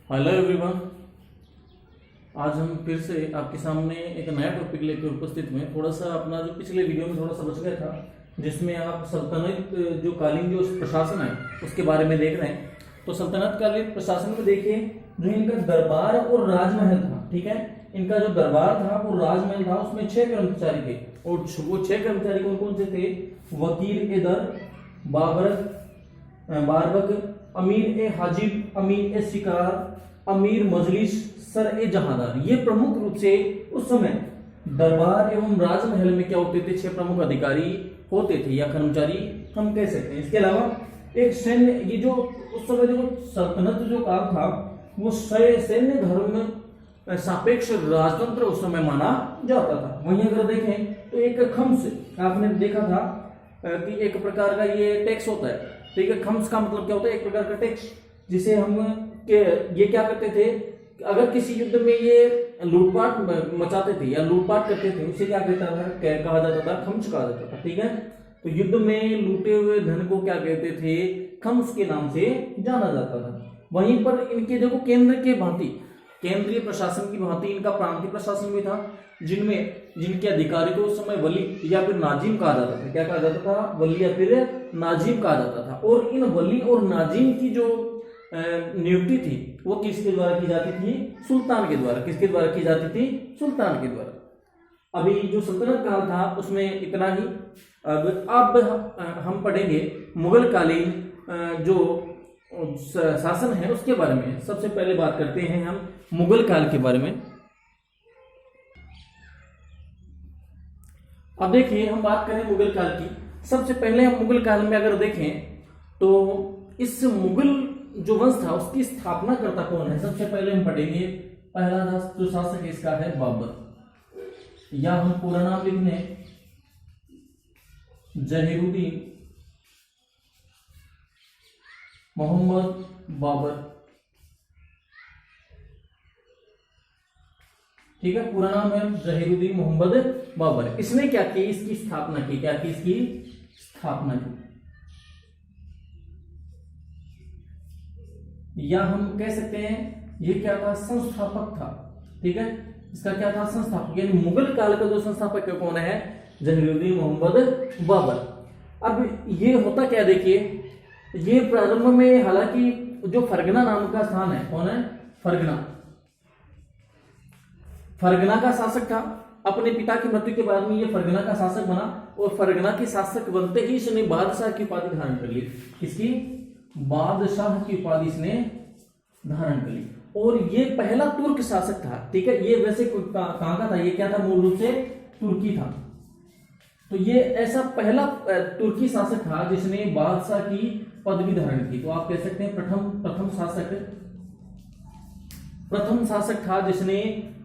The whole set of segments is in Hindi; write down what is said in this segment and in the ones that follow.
Hello everyone. आज हम फिर से आपके सामने एक नया टॉपिक लेकर उपस्थित हुए। थोड़ा सा अपना जो पिछले वीडियो में थोड़ा सा बच गया था, जिसमें आप सल्तनत जो कालीन जो प्रशासन है उसके बारे में देख रहे हैं। तो सल्तनत कालीन प्रशासन में देखिए, जो इनका दरबार और राजमहल था, ठीक है, इनका जो दरबार था वो राजमहल था, उसमें 6 कर्मचारी थे। और वो 6 कर्मचारी कौन कौन से थे? वकील ए दर, बारबक, अमीर ए हाजिब, अमीर ए शिकार, अमीर मजलिस, सर ए जहांदार। ये प्रमुख रूप से उस समय दरबार एवं राजमहल में क्या होते थे? 6 प्रमुख अधिकारी होते थे या कर्मचारी हम कह सकते हैं। इसके अलावा एक सैन्य, ये जो उस समय जो सल्तनत जो काल था वो सैन्य धर्म में सापेक्ष राजतंत्र उस समय माना जाता था। वहीं अगर देखें तो एक खम्स, आपने देखा था कि एक प्रकार का ये टैक्स होता है, ठीक है। खम्स का मतलब क्या होता है? एक प्रकार का टैक्स, जिसे हम ये क्या करते थे, अगर किसी युद्ध में ये लूटपाट मचाते थे या लूटपाट करते थे, उसे क्या कहा जाता था? खम्स कहा जाता था, ठीक है। तो युद्ध में लूटे हुए धन को क्या कहते थे? खम्स के नाम से जाना जाता था। वहीं पर इनके देखो केंद्र के भांति, केंद्रीय प्रशासन की भांति इनका प्रांतीय प्रशासन भी था, जिनके अधिकारी को उस समय वली या फिर नाजिम कहा जाता था। क्या कहा जाता था? वली या फिर नाजिम कहा जाता था। और इन वली और नाजिम की जो नियुक्ति थी वो किसके द्वारा की जाती थी? सुल्तान के द्वारा। किसके द्वारा की जाती थी? सुल्तान के द्वारा। अभी जो सल्तनत काल था उसमें इतना ही। अब हम पढ़ेंगे मुगल कालीन जो शासन है उसके बारे में। सबसे पहले बात करते हैं हम मुगल काल के बारे में। अब देखिए, हम बात करें मुगल काल की। सबसे पहले हम मुगल काल में अगर देखें तो इस मुगल जो वंश था उसकी स्थापना करता कौन है? सबसे पहले हम पढ़ेंगे, पहला जो शासक इसका है बाबर, या हम पूरा नाम लिख लें जहीरुद्दीन मोहम्मद बाबर, ठीक है। पूरा नाम है जहीरुद्दीन मोहम्मद बाबर। इसने क्या की? इसकी स्थापना की। क्या की? इसकी स्थापना की। या हम कह सकते हैं ये क्या था? संस्थापक था, ठीक है। इसका क्या था? संस्थापक। यानी मुगल काल का जो संस्थापक कौन है? जहीरुद्दीन मोहम्मद बाबर। अब ये होता क्या, देखिए, ये प्रारंभ में हालांकि जो फरगना नाम का स्थान है, कौन है? फरगना का शासक था। अपने पिता की मृत्यु के बाद में ये फरगना का शासक बना, और फरगना के शासक बनते ही इसने बादशाह की उपाधि धारण कर ली। किसकी? बादशाह की उपाधि इसने धारण कर ली। और ये पहला तुर्क शासक था, ठीक है। ये वैसे कहां का था? ये क्या था? मूल रूप से तुर्की था। तो ये ऐसा पहला तुर्की शासक था जिसने बादशाह की पदवी धारण की। तो आप कह सकते हैं प्रथम शासक था जिसने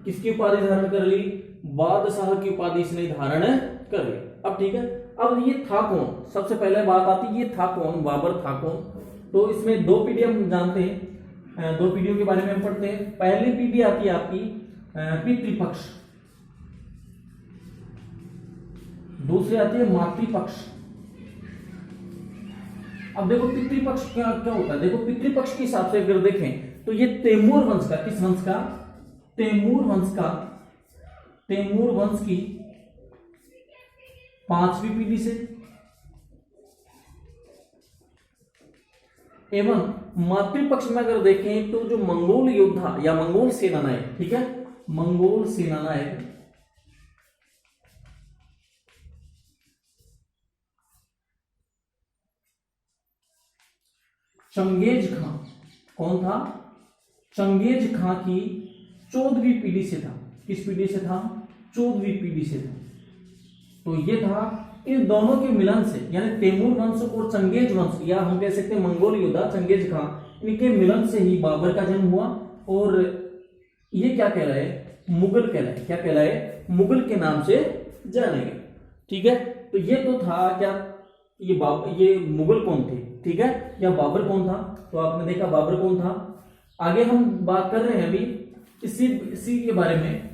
किसकी उपाधि धारण कर ली? बादशाह की उपाधि इसने धारण कर ली। अब ठीक है, अब ये था कौन? सबसे पहले बात आती, ये था कौन? बाबर था कौन? तो इसमें 2 पीढ़ी हम जानते हैं, 2 पीढ़ियों के बारे में हम पढ़ते हैं। पहली पीढ़ी आती है आपकी पितृपक्ष, दूसरी आती है मातृपक्ष। अब देखो पितृपक्ष क्या क्या होता है। देखो पितृपक्ष के हिसाब से अगर देखें तो ये तैमूर वंश का, किस वंश का? तैमूर वंश की 5वीं पीढ़ी से, एवं मातृपक्ष में अगर देखें तो जो मंगोल योद्धा या मंगोल सेनानायक, ठीक है, मंगोल सेनानायक चंगेज खां, कौन था? चंगेज खां की 14वीं पीढ़ी से था। किस पीढ़ी से था? 14वीं पीढ़ी से था। तो ये था इन दोनों के मिलन से, यानी तैमूर वंश और चंगेज वंश, या हम कह सकते हैं मंगोल योद्धा चंगेज खां, इनके मिलन से ही बाबर का जन्म हुआ। और ये क्या कहलाए? मुगल कहलाए। क्या कहलाए? मुगल के नाम से जाने गए, ठीक है। तो ये तो था क्या? ये मुगल कौन थे, ठीक है, या बाबर कौन था? तो आपने देखा बाबर कौन था। आगे हम बात कर रहे हैं अभी इसी के बारे में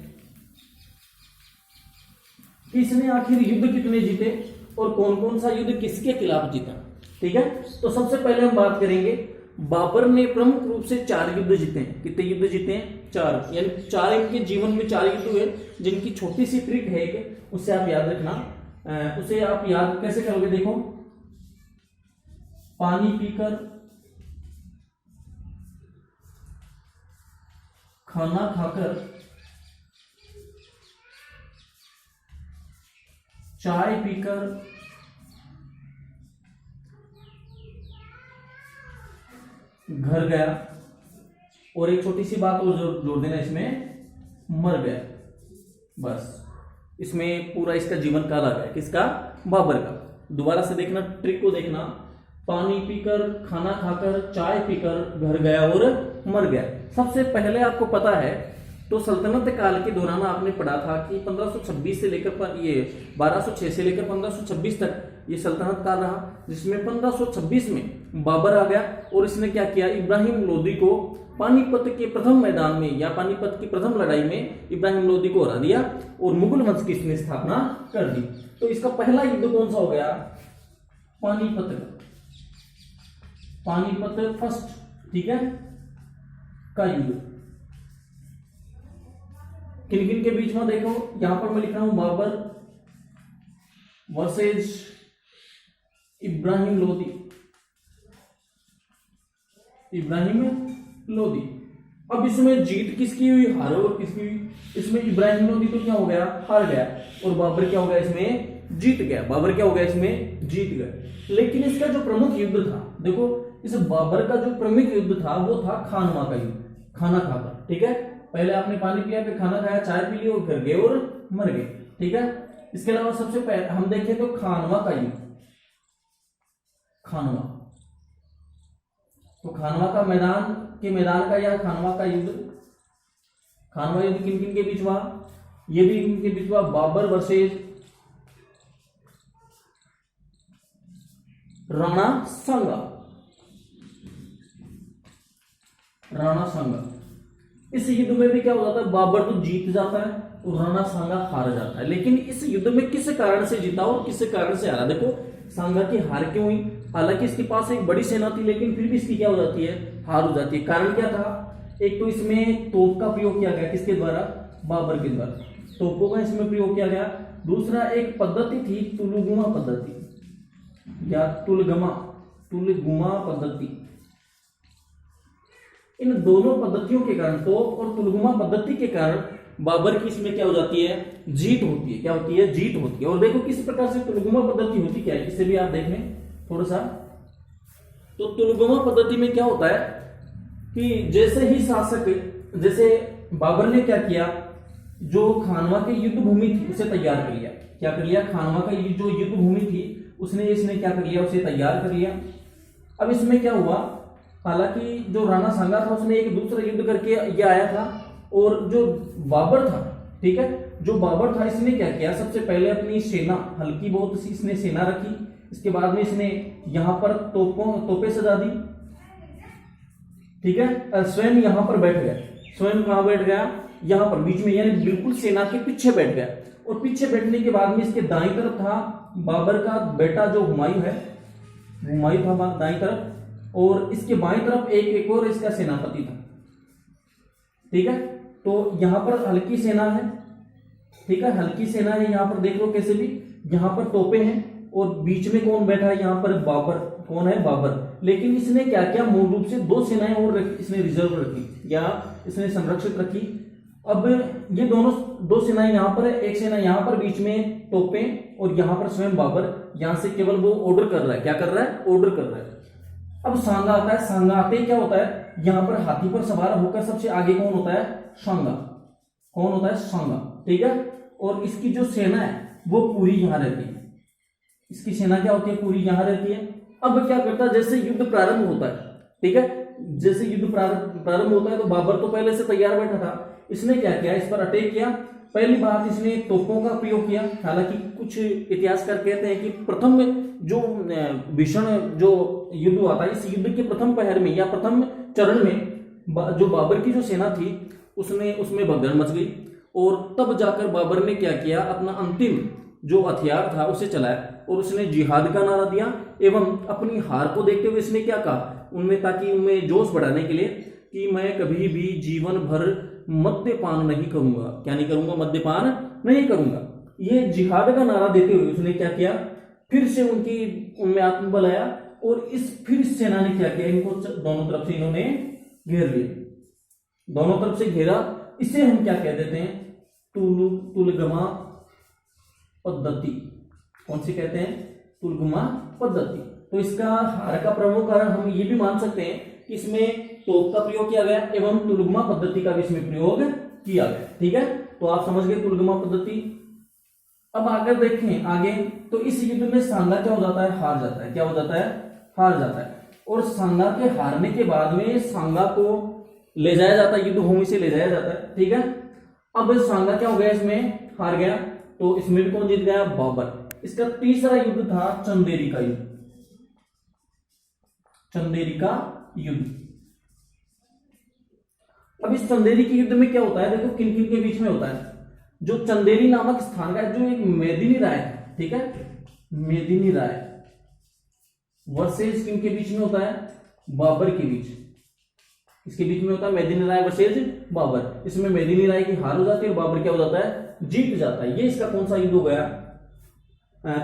कि इसने आखिर युद्ध कितने जीते और कौन कौन सा युद्ध किसके खिलाफ जीता, ठीक है। तो सबसे पहले हम बात करेंगे बाबर ने प्रमुख रूप से 4 युद्ध जीते हैं। कितने युद्ध जीते हैं? 4। यानी 4 इनके जीवन में 4 युद्ध हुए, जिनकी छोटी सी ट्रिक है एक, उससे आप याद रखना। उसे आप याद कैसे करोगे? देखो, पानी पीकर, खाना खाकर, चाय पीकर, घर गया, और एक छोटी सी बात और जोड़ देना इसमें, मर गया। बस इसमें पूरा इसका जीवन काल आ गया। किसका? बाबर का। दोबारा से देखना, ट्रिक को देखना, पानी पीकर, खाना खाकर, चाय पीकर, घर गया और मर गया। सबसे पहले आपको पता है तो सल्तनत काल के दौरान आपने पढ़ा था कि 1526 से लेकर 1206 से लेकर 1526 तक ये सल्तनत काल रहा, जिसमें 1526 में बाबर आ गया और इसने क्या किया? इब्राहिम लोदी को पानीपत के प्रथम मैदान में या पानीपत की प्रथम लड़ाई में इब्राहिम लोदी को हरा दिया और मुगल वंश की इसने स्थापना कर दी। तो इसका पहला युद्ध कौन सा हो गया? पानीपत का। पानीपत फर्स्ट, ठीक है, का युद्ध। किन किन के बीच में? देखो यहां पर मैं लिख रहा हूं, बाबर वर्सेज इब्राहिम लोदी। इब्राहिम लोदी। अब इसमें जीत किसकी हुई? हारो और किसकी हुई? इसमें इब्राहिम लोदी तो क्या हो गया? हार गया, और बाबर क्या हो गया? इसमें जीत गया। बाबर क्या हो गया? इसमें जीत गया। लेकिन इसका जो प्रमुख युद्ध था, देखो इस बाबर का जो प्रमुख युद्ध था वो था खानवा का युद्ध, खाना खाकर, ठीक है। पहले आपने पानी पिया, फिर खाना खाया, चाय पी ली और घर गए और मर गए, ठीक है। इसके अलावा सबसे पहले हम देखें तो खानवा का युद्ध, खानवा, तो खानवा का मैदान का या खानवा का युद्ध, खानवा युद्ध किन किन के बीच हुआ? ये भी इनके बीच हुआ, बाबर वर्सेज राणा सांगा। राणा सांगा। इस युद्ध में भी क्या हो जाता है? बाबर तो जीत जाता है और राणा सांगा हार जाता है। लेकिन इस युद्ध में किस कारण से जीता और किस कारण से हारा? देखो सांगा की हार क्यों हुई? हालांकि इसके पास एक बड़ी सेना थी, लेकिन फिर भी इसकी क्या हो जाती है? हार हो जाती है। कारण क्या था? एक तो इसमें तोप का प्रयोग किया गया, किसके द्वारा? बाबर के द्वारा, तोपों का इसमें प्रयोग किया गया। दूसरा एक पद्धति थी, तुलगुमा पद्धति या तुलगमा पद्धति। इन दोनों पद्धतियों के कारण, तोप और तुलगुमा पद्धति के कारण बाबर की इसमें क्या हो जाती है? जीत होती है। क्या होती है? जीत होती है। और देखो किस प्रकार से तुलगुमा पद्धति होती क्या है, इसे भी आप देख लें थोड़ा सा। तो तुलगुमा पद्धति में क्या होता है कि जैसे ही शासक, जैसे बाबर ने क्या किया, जो खानवा की युद्ध भूमि थी उसे तैयार कर लिया। क्या कर लिया? खानवा का जो युद्ध भूमि थी इसने क्या कर लिया? उसे तैयार कर लिया। अब इसमें क्या हुआ? हालांकि जो राणा सांगा था उसने एक दूसरा युद्ध करके ये आया था, और जो बाबर था, ठीक है, जो बाबर था इसने क्या किया? सबसे पहले अपनी सेना, हल्की बहुत सी इसने सेना रखी। इसके बाद में इसने यहां पर तोपें सजा दी, ठीक है। स्वयं यहां पर बैठ गया। स्वयं कहां बैठ गया? यहां पर बीच में, यानी बिल्कुल सेना के पीछे बैठ गया। और पीछे बैठने के बाद में इसके दाईं तरफ था बाबर का बेटा जो हुमायूं है, हुमायूं था दाईं तरफ, और इसके बाईं तरफ एक और इसका सेनापति था, ठीक है। तो यहां पर हल्की सेना है, ठीक है, हल्की सेना है। यहां पर देख लो कैसे भी, यहां पर तोपें हैं और बीच में कौन बैठा है? यहां पर बाबर। कौन है? बाबर। लेकिन इसने क्या किया? मूल रूप से 2 सेनाएं और इसने रिजर्व रखी या इसने संरक्षित रखी। अब ये दोनों 2 सेनाएं यहां पर है, एक सेना यहां पर, बीच में तोपें, और यहां पर स्वयं बाबर। यहां से केवल वो ऑर्डर कर रहा है। क्या कर रहा है? ऑर्डर कर रहा है। अब सांगा आता है। सांगा आते ही क्या होता है? यहां पर हाथी पर सवार होकर सबसे आगे कौन होता है? सांगा। कौन होता है? सांगा, ठीक है। और इसकी जो सेना है वो पूरी यहां रहती है। इसकी सेना क्या होती है? पूरी यहां रहती है। अब क्या करता है? जैसे युद्ध प्रारंभ होता है, ठीक है, जैसे युद्ध प्रारंभ होता है तो बाबर तो पहले से तैयार बैठा था। इसने क्या किया? इस पर अटैक किया। पहली बात, इसने तोपों का प्रयोग किया। हालांकि कुछ इतिहासकार कहते हैं कि प्रथम जो भीषण जो युद्ध हुआ था, इस युद्ध के प्रथम पहर में या प्रथम चरण में जो बाबर की जो सेना थी उसमें भगदड़ मच गई, और तब जाकर बाबर ने क्या किया? अपना अंतिम जो हथियार था उसे चलाया और उसने जिहाद का नारा दिया। एवं अपनी हार को देखते हुए इसने क्या कहा उनमें, ताकि उनमें जोश बढ़ाने के लिए कि मैं कभी भी जीवन भर मद्यपान नहीं करूंगा। क्या नहीं करूंगा? मद्यपान नहीं करूंगा। ये जिहाद का नारा देते हुए उसने क्या किया, फिर से उनमें आत्मबल आया और फिर इस सेना ने क्या किया, इनको दोनों तरफ से इन्होंने घेर लिया, दोनों तरफ से घेरा। इसे हम क्या कह देते हैं? तुलगमा पद्धति। कौन सी कहते हैं? तुलगमा पद्धति। तो इसका हार का प्रमुख कारण हम ये भी मान सकते हैं कि इसमें तोप का प्रयोग किया गया एवं तुलगमा पद्धति का भी इसमें प्रयोग किया गया। ठीक है, तो आप समझ गए तुलगमा पद्धति। अब अगर देखें आगे, तो इस युद्ध में सांगा क्या हो जाता है? हार जाता है। क्या हो जाता है? हार जाता है। और सांगा के हारने के बाद में सांगा को ले जाया जाता है, युद्ध भूमि से ले जाया जाता है। ठीक है, अब सांगा क्या हो गया? इसमें हार गया। तो इसमें कौन जीत गया? बाबर। इसका तीसरा युद्ध था चंदेरी का युद्ध। चंदेरी का युद्ध। अब इस चंदेरी के युद्ध में क्या होता है? देखो किन किन के बीच में होता है। जो चंदेरी नामक स्थान का जो एक मेदिनी राय है, ठीक है, मेदिनी राय वर्सेस किनके बीच में होता है? बाबर के बीच। इसके बीच में होता है मेदिनी राय वर्सेस बाबर। इसमें मेदिनी राय की हार हो जाती है और बाबर क्या हो जाता है? जीत जाता है। ये इसका कौन सा युद्ध हो गया?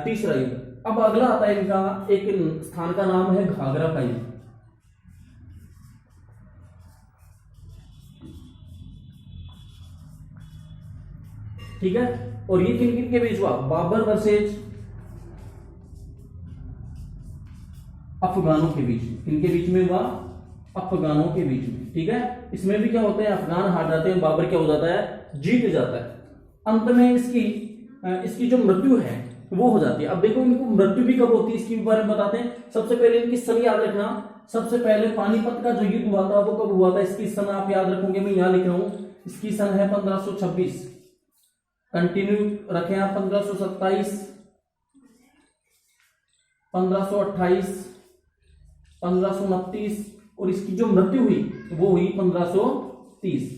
तीसरा युद्ध। अब अगला आता है इनका, एक स्थान का नाम है घाघरा का युद्ध। ठीक है, और ये किन किन के बीच हुआ? बाबर वर्सेज अफगानों के बीच। किनके बीच में हुआ? अफगानों के बीच में। ठीक है, इसमें भी क्या होता है? अफगान हार जाते हैं, बाबर क्या हो जाता है? जीत जाता है। अंत में इसकी जो मृत्यु है वो हो जाती है। अब देखो इनको मृत्यु भी कब होती है इसके बारे में बताते हैं। सबसे पहले इनकी सन याद रखना। सबसे पहले पानीपत का जो युद्ध हुआ था वो कब हुआ था? इसकी सन आप याद रखोगे, मैं यहां लिख रहा हूं। इसकी सन है 1526। कंटिन्यू रखें आप 1527, 1528, 1529 और इसकी जो मृत्यु हुई वो हुई 1530।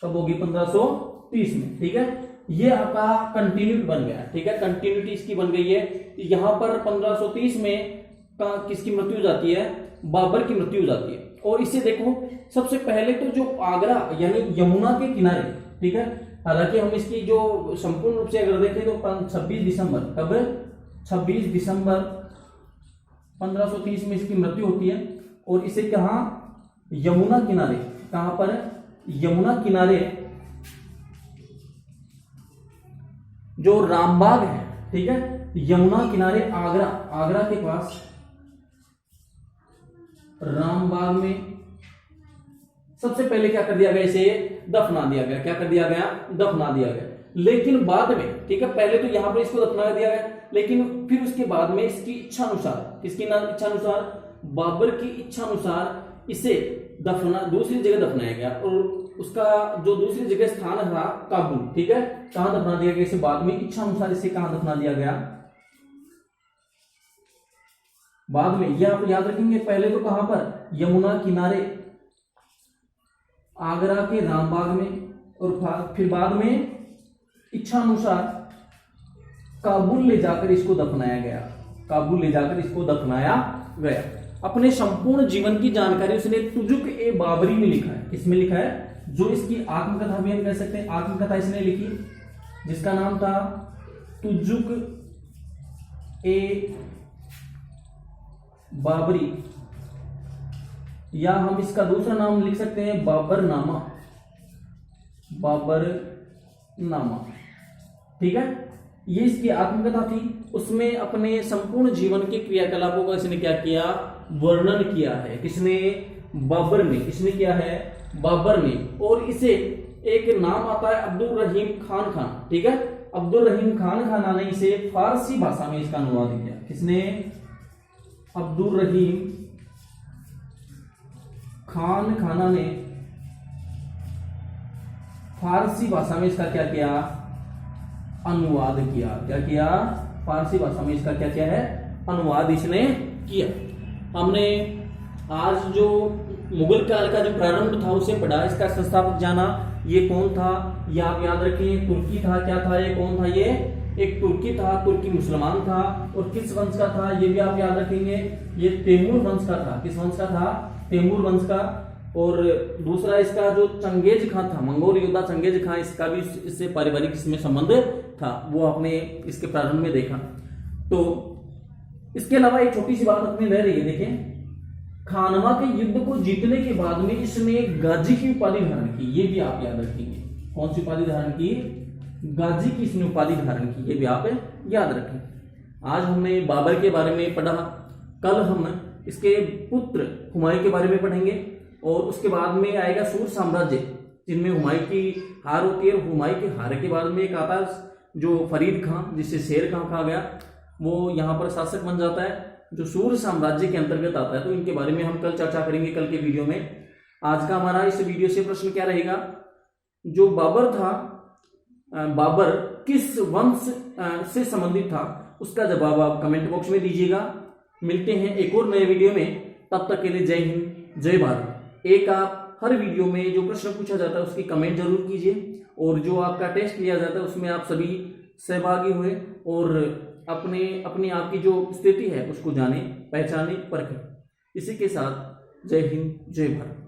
कब होगी? 1530 में। ठीक है, ये आपका कंटिन्यूटी बन गया। ठीक है, कंटिन्यूटी इसकी बन गई है। यहां पर 1530 में किसकी मृत्यु हो जाती है? बाबर की मृत्यु हो जाती है। और इसे देखो, सबसे पहले तो जो आगरा यानी यमुना के किनारे, ठीक है, हालांकि हम इसकी जो संपूर्ण रूप से अगर देखें तो 26 दिसंबर, कब? 26 दिसंबर 1530 में इसकी मृत्यु होती है। और इसे कहा? यमुना किनारे। कहां पर? यमुना किनारे जो रामबाग है, ठीक है, यमुना किनारे आगरा के पास रामबाग में सबसे पहले क्या कर दिया गया? इसे दफना दिया गया। क्या कर दिया गया? दफना दिया गया। लेकिन बाद में, ठीक है, पहले तो यहां पर इसको दफना दिया गया, लेकिन फिर उसके बाद में इसकी इच्छा अनुसार, किसकी इच्छा अनुसार? बाबर की इच्छा अनुसार इसे दूसरी जगह दफनाया गया। और उसका जो दूसरी जगह स्थान था काबुल। ठीक है, कहां दफना दिया गया इसे? बाद में इच्छा अनुसार इसे कहां दफना दिया गया? बाद में। यह आप याद रखेंगे। पहले तो कहां पर? यमुना किनारे आगरा के रामबाग में, और फिर बाद में इच्छा अनुसार काबुल ले जाकर इसको दफनाया गया। काबुल ले जाकर इसको दफनाया गया। अपने संपूर्ण जीवन की जानकारी उसने तुजुक ए बाबरी में लिखा है। किसमें लिखा है? जो इसकी आत्मकथा भी हम कह सकते हैं। आत्मकथा इसने लिखी जिसका नाम था तुजुक ए बाबरी, या हम इसका दूसरा नाम लिख सकते हैं बाबरनामा। बाबरनामा। ठीक है, ये इसकी आत्मकथा थी। उसमें अपने संपूर्ण जीवन के क्रियाकलापों का इसने क्या किया? वर्णन किया है। किसने? बाबर ने। किसने किया है? बाबर ने। और इसे एक नाम आता है अब्दुल रहीम खान। ठीक है, अब्दुल रहीम खान ने इसे फारसी भाषा में इसका अनुवाद किया। किसने? अब्दुल रहीम खान ने फारसी भाषा में इसका क्या किया? अनुवाद किया। क्या किया? फारसी भाषा में इसका क्या किया है? अनुवाद इसने किया। हमने आज जो मुगल काल का जो प्रारंभ था उसे पढ़ा, इसका संस्थापक जाना, ये कौन था? ये आप याद रखें, तुर्की था। क्या था ये? कौन था ये? एक तुर्की था, तुर्की मुसलमान था, और किस वंश का था ये भी आप याद रखेंगे, ये तैमूर वंश का था। किस वंश का था? तैमूर वंश का। और दूसरा इसका जो चंगेज खां था, मंगोल योद्धा चंगेज खां, इसका भी इससे पारिवारिक इसमें संबंध था, वो आपने इसके प्रारंभ में देखा। तो इसके अलावा एक छोटी सी बात अपनी रह रही है, देखें, खानवा के युद्ध को जीतने के बाद में इसने गाजी की उपाधि धारण की, ये भी आप याद रखेंगे। कौन सी उपाधि धारण की? गाजी की इसने उपाधि धारण की, ये भी आप याद रखें। आज हमने बाबर के बारे में पढ़ा, कल हम इसके पुत्र हुमायूं के बारे में पढ़ेंगे, और उसके बाद में आएगा सूर साम्राज्य, जिनमें हुमायूं की हार होती है। हुमायूं की हार के बाद में एक आता है जो फरीद खां, जिसे शेर खां कहा गया, वो यहाँ पर शासक बन जाता है, जो सूर साम्राज्य के अंतर्गत आता है। तो इनके बारे में हम कल चर्चा करेंगे, कल के वीडियो में। आज का हमारा इस वीडियो से प्रश्न क्या रहेगा? जो बाबर था, बाबर किस वंश से संबंधित था, उसका जवाब आप कमेंट बॉक्स में दीजिएगा। मिलते हैं एक और नए वीडियो में, तब तक के लिए जय हिंद, जय भारत। एक आप हर वीडियो में जो प्रश्न पूछा जाता है उसकी कमेंट जरूर कीजिए, और जो आपका टेस्ट लिया जाता है उसमें आप सभी सहभागी हुए और अपनी आपकी जो स्थिति है उसको जाने, पहचाने, परखें। इसी के साथ जय हिंद, जय भारत।